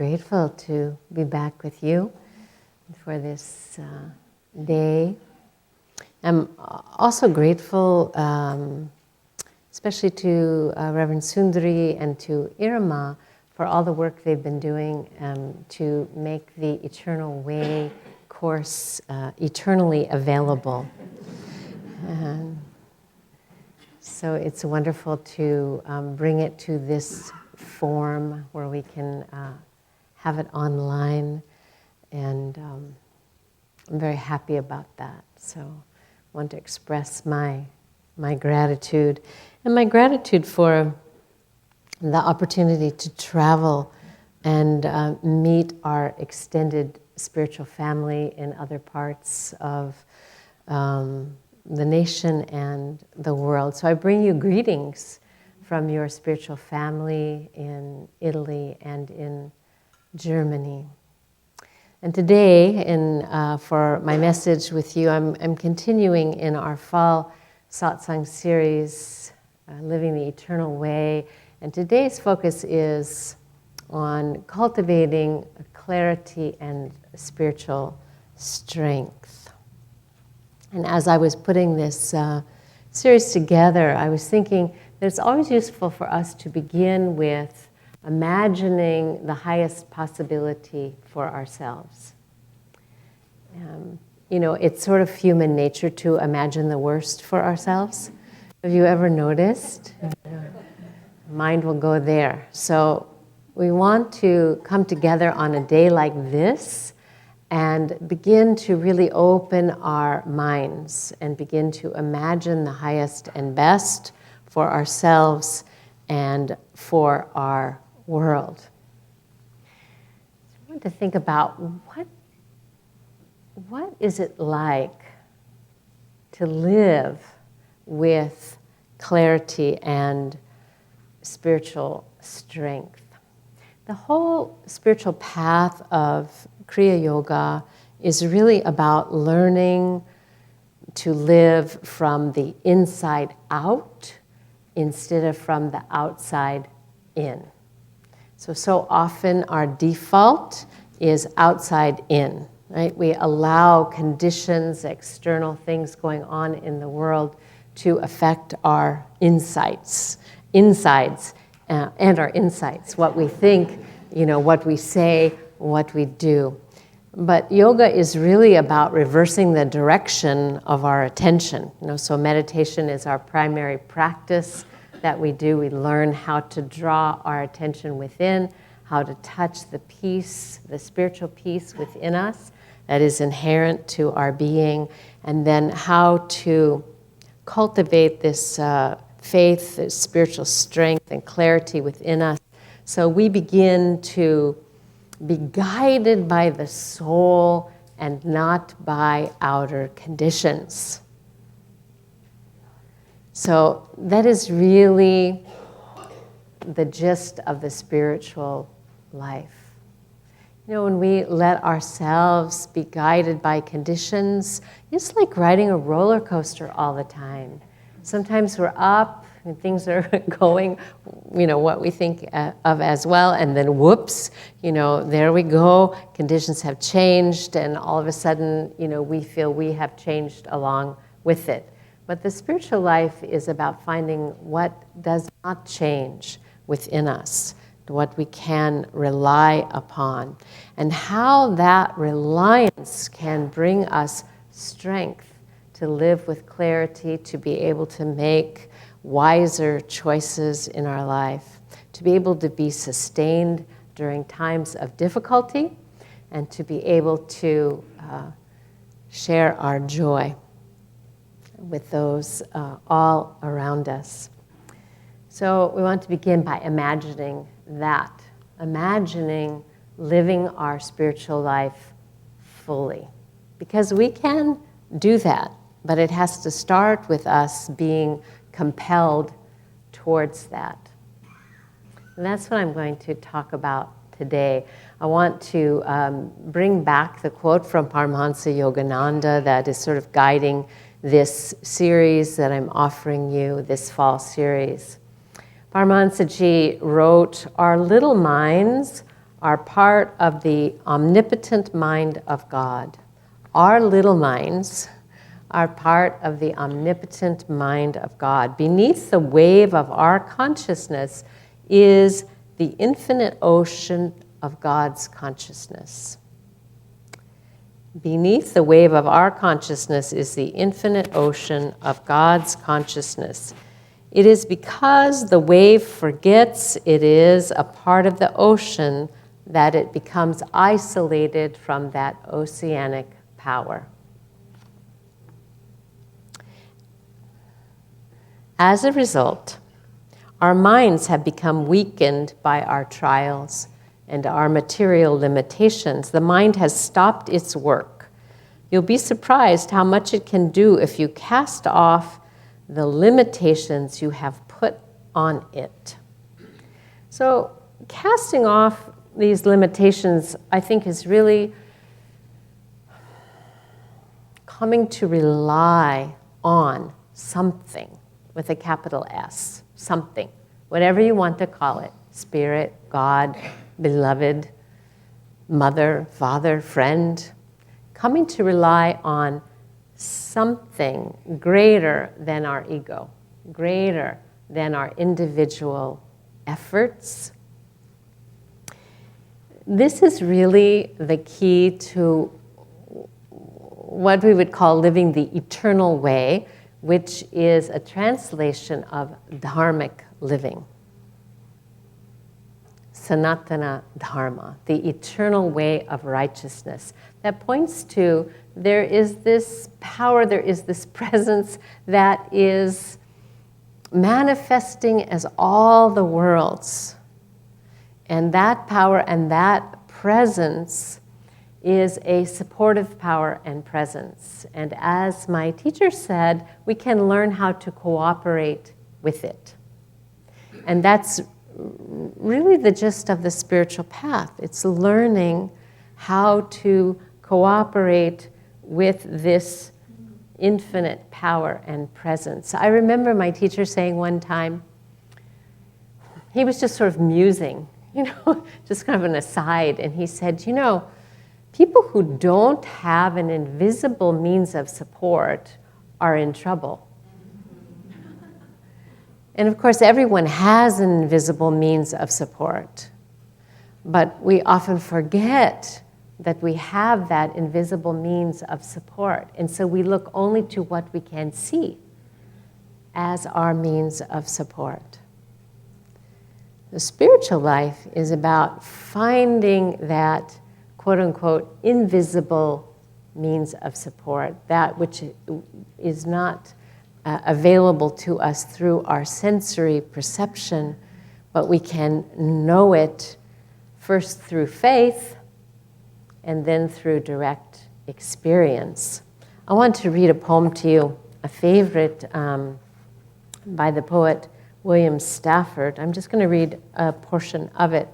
grateful to be back with you for this day. I'm also grateful, especially to Reverend Sundari and to Irma for all the work they've been doing to make the Eternal Way course eternally available. So it's wonderful to bring it to this form where we can have it online, and I'm very happy about that. So I want to express my gratitude, and my gratitude for the opportunity to travel and meet our extended spiritual family in other parts of the nation and the world. So I bring you greetings from your spiritual family in Italy and in Germany. And today, for my message with you, I'm continuing in our fall satsang series, Living the Eternal Way. And today's focus is on cultivating clarity and spiritual strength. And as I was putting this series together, I was thinking that it's always useful for us to begin with imagining the highest possibility for ourselves. It's sort of human nature to imagine the worst for ourselves. Have you ever noticed? Mind will go there. So we want to come together on a day like this and begin to really open our minds and begin to imagine the highest and best for ourselves and for our world. So I want to think about what is it like to live with clarity and spiritual strength. The whole spiritual path of Kriya Yoga is really about learning to live from the inside out instead of from the outside in. So often our default is outside in, right? We allow conditions, external things going on in the world to affect our insides, and our insights, what we think, what we say, what we do. But yoga is really about reversing the direction of our attention. So meditation is our primary practice that we do. We learn how to draw our attention within, how to touch the peace, the spiritual peace within us that is inherent to our being, and then how to cultivate this faith, this spiritual strength and clarity within us. So we begin to be guided by the soul and not by outer conditions. So that is really the gist of the spiritual life. When we let ourselves be guided by conditions, it's like riding a roller coaster all the time. Sometimes we're up and things are going, what we think of as well, and then whoops, there we go, conditions have changed, and all of a sudden, we feel we have changed along with it. But the spiritual life is about finding what does not change within us, what we can rely upon, and how that reliance can bring us strength to live with clarity, to be able to make wiser choices in our life, to be able to be sustained during times of difficulty, and to be able to share our joy with those all around us. So we want to begin by imagining living our spiritual life fully. Because we can do that, but it has to start with us being compelled towards that. And that's what I'm going to talk about today. I want to bring back the quote from Paramahansa Yogananda that is sort of guiding this series that I'm offering you, this fall series. Paramahansa Ji wrote, "Our little minds are part of the omnipotent mind of God. Our little minds are part of the omnipotent mind of God. Beneath the wave of our consciousness is the infinite ocean of God's consciousness. Beneath the wave of our consciousness is the infinite ocean of God's consciousness. It is because the wave forgets it is a part of the ocean that it becomes isolated from that oceanic power. As a result, our minds have become weakened by our trials and our material limitations. The mind has stopped its work. You'll be surprised how much it can do if you cast off the limitations you have put on it. So casting off these limitations, I think, is really coming to rely on something with a capital S, something, whatever you want to call it, spirit, God, beloved, mother, father, friend, coming to rely on something greater than our ego, greater than our individual efforts. This is really the key to what we would call living the eternal way, which is a translation of dharmic living. Sanatana Dharma, the eternal way of righteousness. That points to there is this power, there is this presence that is manifesting as all the worlds. And that power and that presence is a supportive power and presence. And as my teacher said, we can learn how to cooperate with it. And that's really the gist of the spiritual path. It's learning how to cooperate with this infinite power and presence. I remember my teacher saying one time, he was just sort of musing, just kind of an aside, and he said, people who don't have an invisible means of support are in trouble. And of course, everyone has an invisible means of support, but we often forget that we have that invisible means of support. And so we look only to what we can see as our means of support. The spiritual life is about finding that quote-unquote invisible means of support, that which is not available to us through our sensory perception, but we can know it first through faith and then through direct experience. I want to read a poem to you, a favorite by the poet William Stafford. I'm just going to read a portion of it.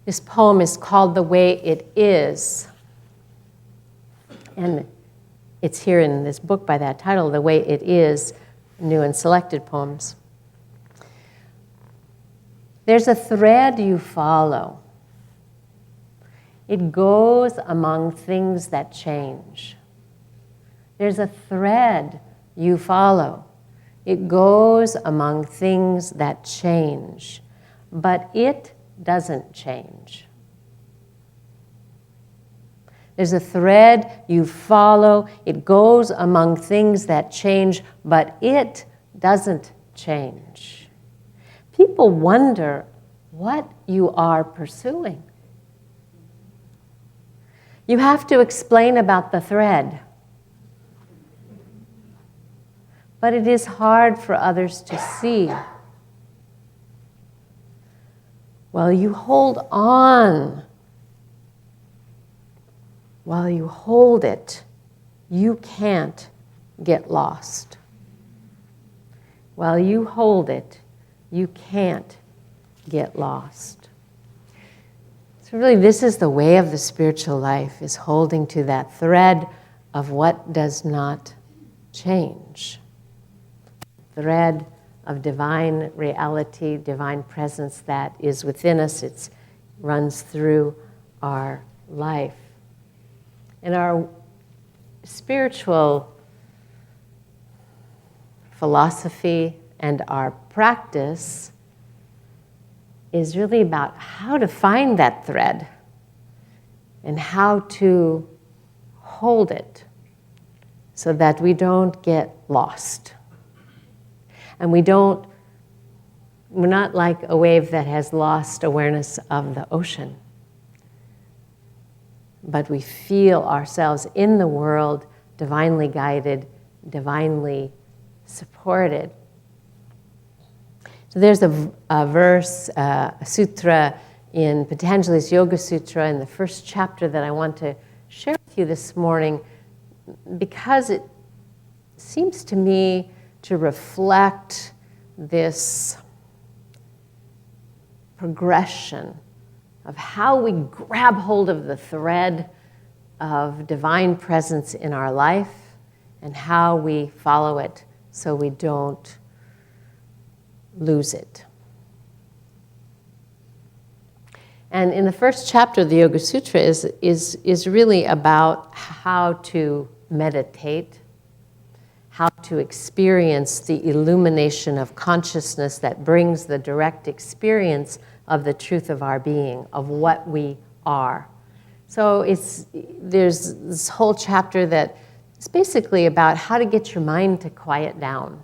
This poem is called The Way It Is. And it's here in this book by that title, The Way It Is, New and Selected Poems. There's a thread you follow. It goes among things that change. There's a thread you follow. It goes among things that change, but it doesn't change. There's a thread you follow. It goes among things that change, but it doesn't change. People wonder what you are pursuing. You have to explain about the thread. But it is hard for others to see. While you hold on, while you hold it, you can't get lost. While you hold it, you can't get lost. So really, this is the way of the spiritual life, is holding to that thread of what does not change. Thread of divine reality, divine presence that is within us. It's runs through our life. And our spiritual philosophy and our practice is really about how to find that thread and how to hold it so that we don't get lost. And we're not like a wave that has lost awareness of the ocean, but we feel ourselves in the world, divinely guided, divinely supported. So there's a verse, a sutra in Patanjali's Yoga Sutra in the first chapter that I want to share with you this morning because it seems to me to reflect this progression of how we grab hold of the thread of divine presence in our life and how we follow it so we don't lose it. And in the first chapter of the Yoga Sutra is really about how to meditate, how to experience the illumination of consciousness that brings the direct experience of the truth of our being, of what we are. So there's this whole chapter that is basically about how to get your mind to quiet down.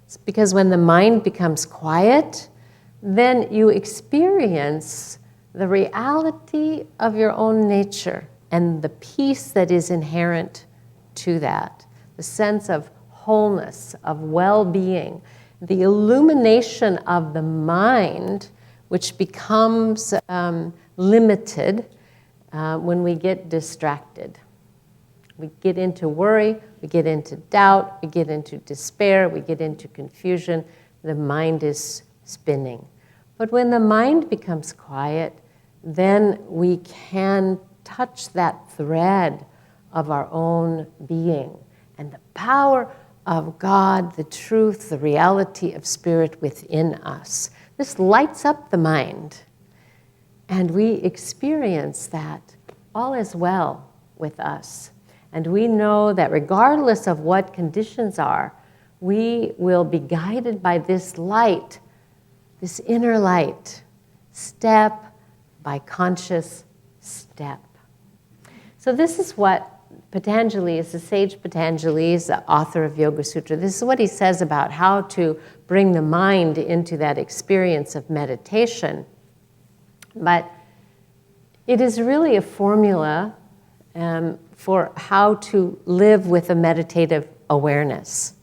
It's because when the mind becomes quiet, then you experience the reality of your own nature and the peace that is inherent to that, the sense of wholeness, of well-being, the illumination of the mind, which becomes limited when we get distracted. We get into worry, we get into doubt, we get into despair, we get into confusion. The mind is spinning. But when the mind becomes quiet, then we can touch that thread of our own being and the power of God, the truth, the reality of spirit within us. This lights up the mind, and we experience that all is well with us. And we know that regardless of what conditions are, we will be guided by this light, this inner light, step by conscious step. So this is what Patanjali is, the sage Patanjali is the author of Yoga Sutra. This is what he says about how to bring the mind into that experience of meditation. But it is really a formula for how to live with a meditative awareness.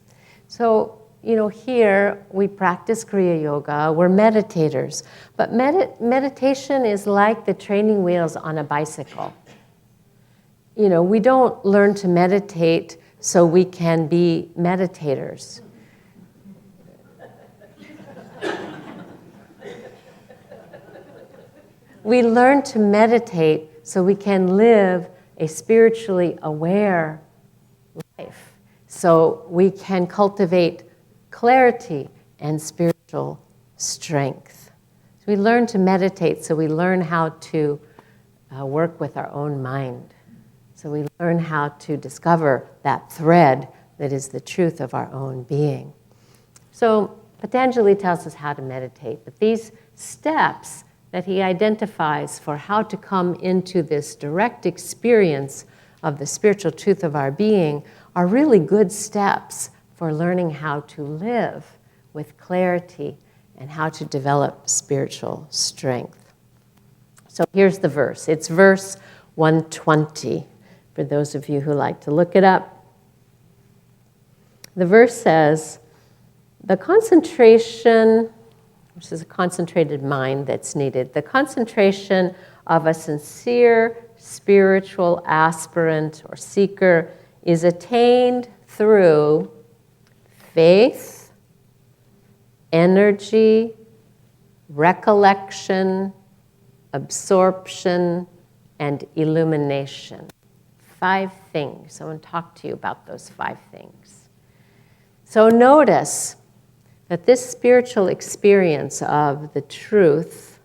So, here we practice Kriya Yoga, we're meditators. But meditation is like the training wheels on a bicycle. We don't learn to meditate so we can be meditators. We learn to meditate so we can live a spiritually aware life. So we can cultivate clarity and spiritual strength. So we learn to meditate so we learn how to work with our own mind. So we learn how to discover that thread that is the truth of our own being. So Patanjali tells us how to meditate, but these steps that he identifies for how to come into this direct experience of the spiritual truth of our being are really good steps for learning how to live with clarity and how to develop spiritual strength. So here's the verse. It's verse 120. For those of you who like to look it up. The verse says, the concentration, which is a concentrated mind that's needed, the concentration of a sincere spiritual aspirant or seeker is attained through faith, energy, recollection, absorption, and illumination. 5 things. I want to talk to you about those 5 things. So notice that this spiritual experience of the truth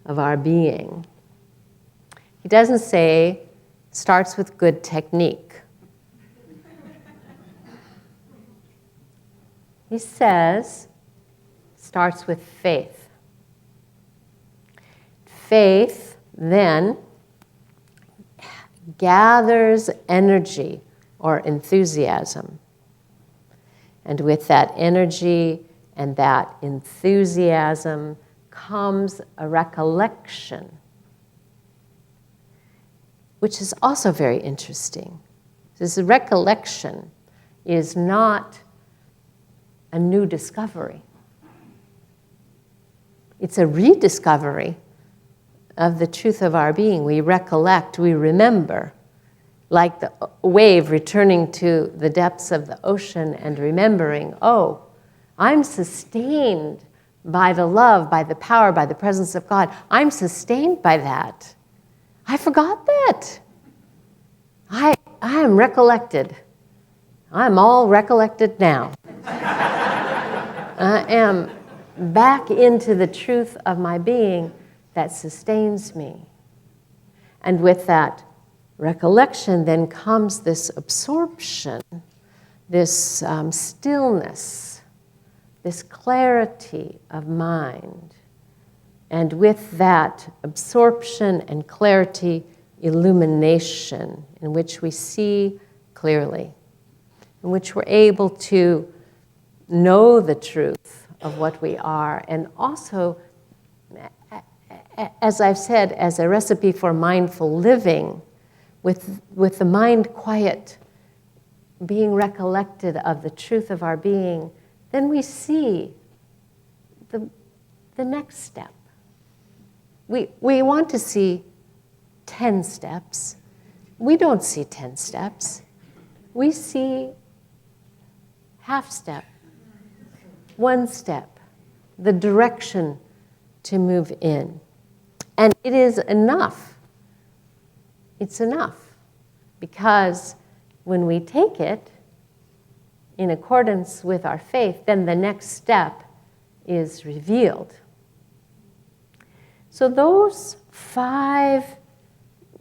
of our being. He doesn't say, starts with good technique. He says, starts with faith. Faith then gathers energy or enthusiasm. And with that energy and that enthusiasm comes a recollection, which is also very interesting. This recollection is not a new discovery. It's a rediscovery of the truth of our being. We recollect, we remember, like the wave returning to the depths of the ocean and remembering, oh, I'm sustained by the love, by the power, by the presence of God. I'm sustained by that. I forgot that. I am recollected. I'm all recollected now. I am back into the truth of my being that sustains me. And with that recollection then comes this absorption, this stillness, this clarity of mind. And with that absorption and clarity, illumination, in which we see clearly, in which we're able to know the truth of what we are, and also, as I've said, as a recipe for mindful living, with the mind quiet, being recollected of the truth of our being, then we see the next step. We want to see 10 steps. We don't see 10 steps. We see half step, 1 step, the direction to move in. And it is enough. It's enough. Because when we take it in accordance with our faith, then the next step is revealed. So those 5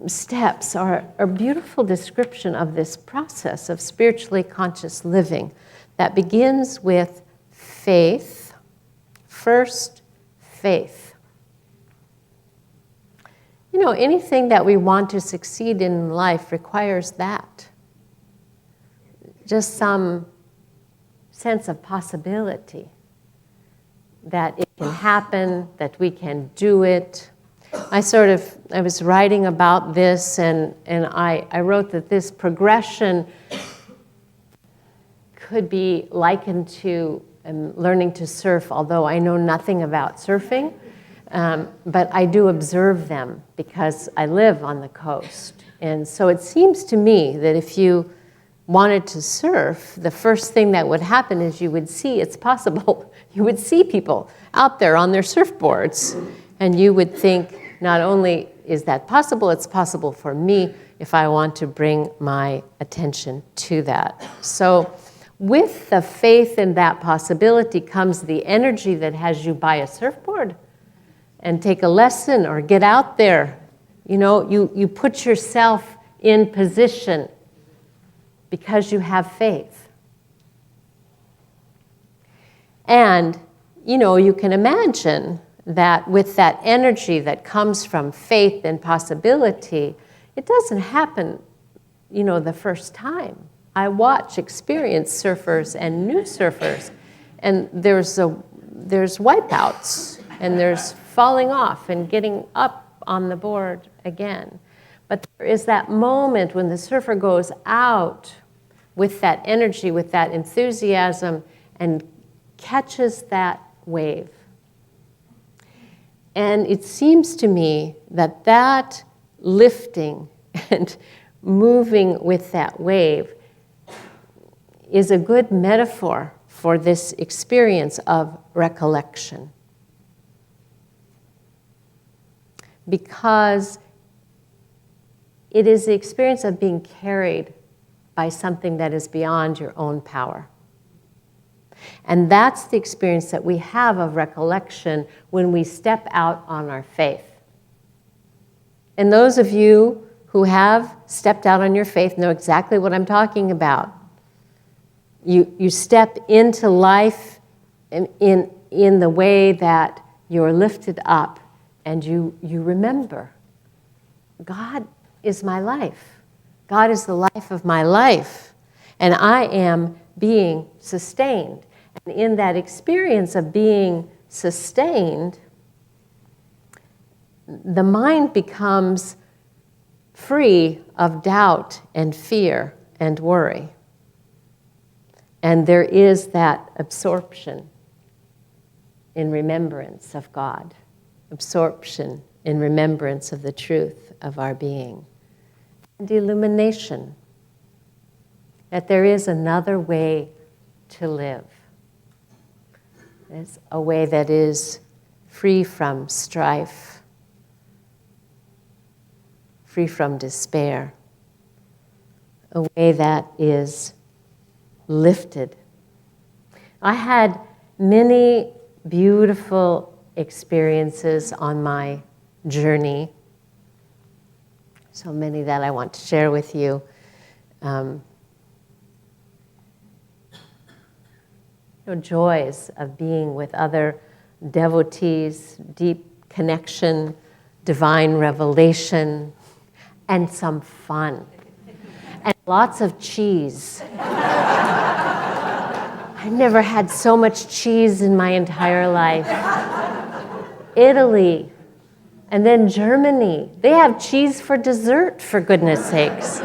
steps are a beautiful description of this process of spiritually conscious living that begins with faith. First, faith. You know, anything that we want to succeed in life requires that. Just some sense of possibility that it can happen, that we can do it. I was writing about this, and I wrote that this progression could be likened to learning to surf, although I know nothing about surfing, but I do observe them because I live on the coast. And so it seems to me that if you wanted to surf, the first thing that would happen is you would see it's possible. You would see people out there on their surfboards, and you would think, not only is that possible, it's possible for me if I want to bring my attention to that. So with the faith in that possibility comes the energy that has you buy a surfboard and take a lesson or get out there. You know, you put yourself in position because you have faith. And, you know, you can imagine that with that energy that comes from faith and possibility, it doesn't happen, you know, the first time. I watch experienced surfers and new surfers, and there's wipeouts, and there's falling off and getting up on the board again. But there is that moment when the surfer goes out with that energy, with that enthusiasm, and catches that wave. And it seems to me that that lifting and moving with that wave is a good metaphor for this experience of recollection. Because it is the experience of being carried by something that is beyond your own power. And that's the experience that we have of recollection when we step out on our faith. And those of you who have stepped out on your faith know exactly what I'm talking about. You step into life in the way that you're lifted up and you remember, God is my life. God is the life of my life. And I am being sustained. And in that experience of being sustained, the mind becomes free of doubt and fear and worry. And there is that absorption in remembrance of God, absorption in remembrance of the truth of our being, and illumination, that there is another way to live. It's a way that is free from strife, free from despair, a way that is lifted. I had many beautiful experiences on my journey, so many that I want to share with you. Joys of being with other devotees, deep connection, divine revelation, and some fun. And lots of cheese. I've never had so much cheese in my entire life. Italy, and then Germany. They have cheese for dessert, for goodness sakes.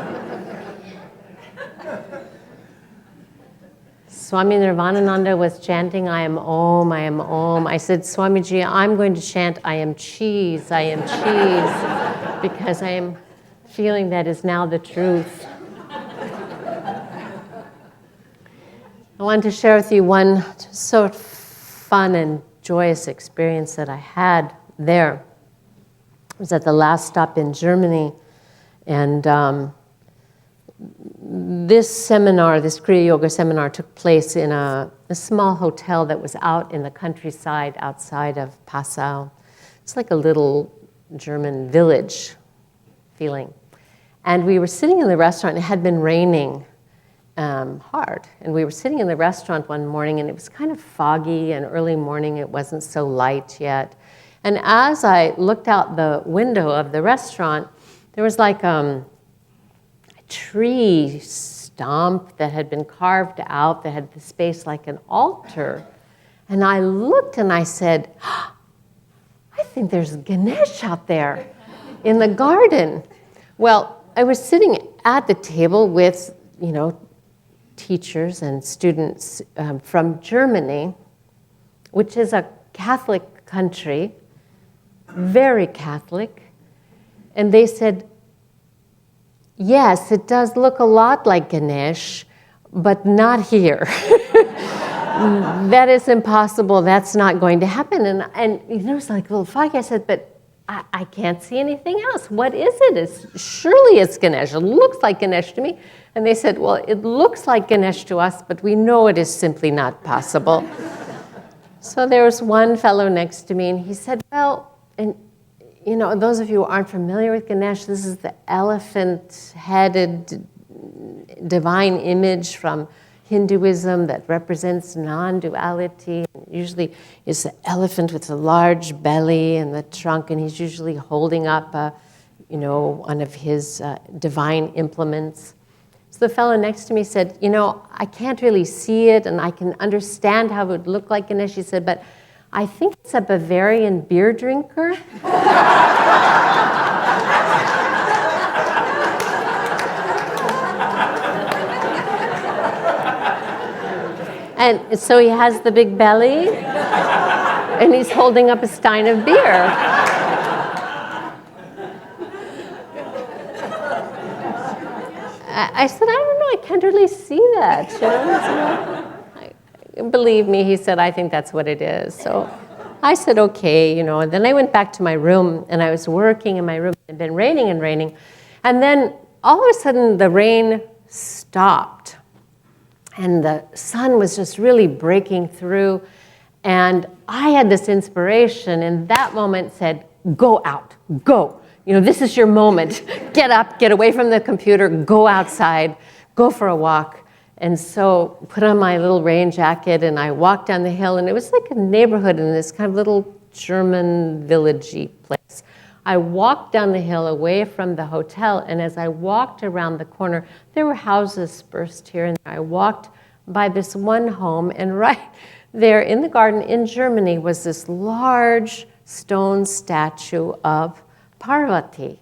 Swami Nirvanananda was chanting, I am Om, I am Om. I said, Swamiji, I'm going to chant, I am cheese, because I am feeling that is now the truth. I want to share with you one so fun and joyous experience that I had there. It was at the last stop in Germany, and this seminar, this Kriya Yoga seminar, took place in a small hotel that was out in the countryside outside of Passau. It's like a little German village feeling. And we were sitting in the restaurant. It had been raining hard. And we were sitting in the restaurant one morning, and it was kind of foggy and early morning. It wasn't so light yet. And as I looked out the window of the restaurant, there was like a tree stump that had been carved out that had the space like an altar. And I looked and I said, I think there's Ganesh out there in the garden. Well, I was sitting at the table with, teachers and students from Germany, which is a Catholic country, very Catholic. And they said, yes, it does look a lot like Ganesh, but not here. That is impossible. That's not going to happen. And it was like a little foggy. I said, but I can't see anything else. What is it? Surely it's Ganesh. It looks like Ganesh to me. And they said, well, it looks like Ganesh to us, but we know it is simply not possible. So there was one fellow next to me, and he said, well, and those of you who aren't familiar with Ganesh, this is the elephant-headed divine image from Hinduism that represents non-duality. Usually it's the elephant with a large belly and the trunk, and he's usually holding up, one of his divine implements. So the fellow next to me said, I can't really see it, and I can understand how it would look like Ganesh. He said, but I think it's a Bavarian beer drinker. And so he has the big belly, and he's holding up a stein of beer. I said, I don't know, I can't really see that. Believe me, he said, I think that's what it is. So I said, okay, and then I went back to my room, and I was working in my room. It had been raining and raining. And then all of a sudden, the rain stopped. And the sun was just really breaking through. And I had this inspiration in that moment said, go out, go. this is your moment. Get up, get away from the computer, go outside, go for a walk. And so put on my little rain jacket and I walked down the hill, and it was like a neighborhood in this kind of little German villagey place. I walked down the hill away from the hotel, and as I walked around the corner, there were houses dispersed here and there. I walked by this one home, and right there in the garden in Germany was this large stone statue of Parvati.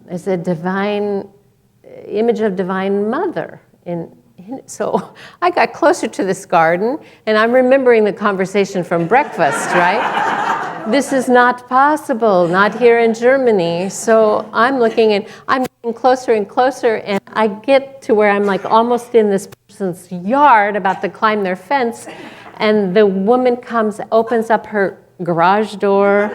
It's a divine image of Divine Mother. So I got closer to this garden, and I'm remembering the conversation from breakfast, right? This is not possible, not here in Germany. So I'm looking, and I'm getting closer and closer, and I get to where I'm like almost in this person's yard, about to climb their fence, and the woman comes, opens up her garage door.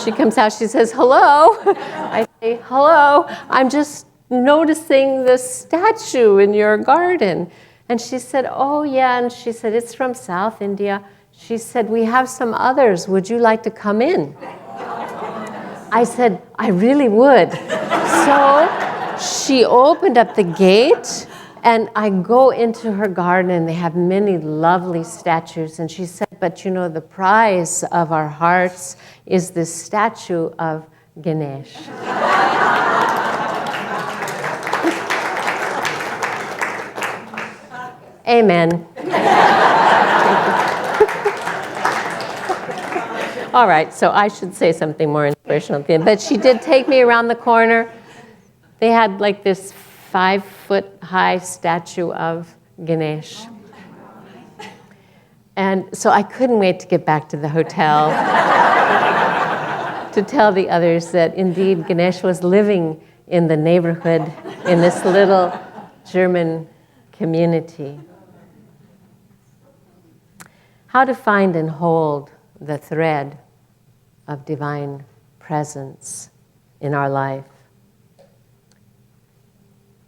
She comes out, she says, "Hello." I say, "Hello, I'm just noticing the statue in your garden." And she said, "Oh yeah," and she said, "It's from South India." She said, "We have some others. Would you like to come in?" I said, "I really would." So she opened up the gate, and I go into her garden, and they have many lovely statues. And she said, "But the prize of our hearts is this statue of Ganesh." Amen. All right, so I should say something more inspirational at the end. But she did take me around the corner. They had like this 5-foot-high statue of Ganesh. And so I couldn't wait to get back to the hotel to tell the others that indeed Ganesh was living in the neighborhood in this little German community. How to find and hold the thread of divine presence in our life.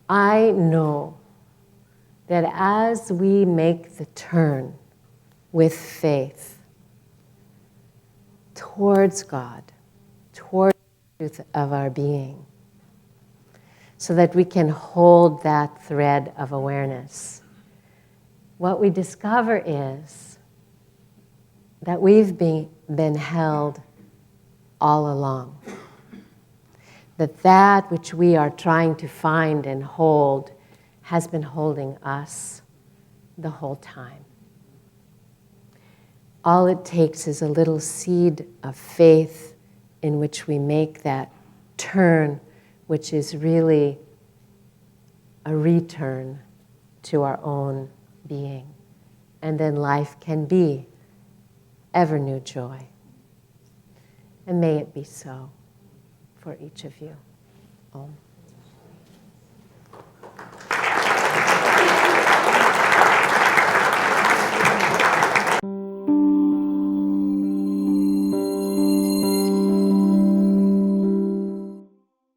I know that as we make the turn with faith towards God, towards the truth of our being, so that we can hold that thread of awareness, what we discover is that we've been held all along. That which we are trying to find and hold has been holding us the whole time. All it takes is a little seed of faith in which we make that turn, which is really a return to our own being. And then life can be ever new joy. And may it be so for each of you. Om.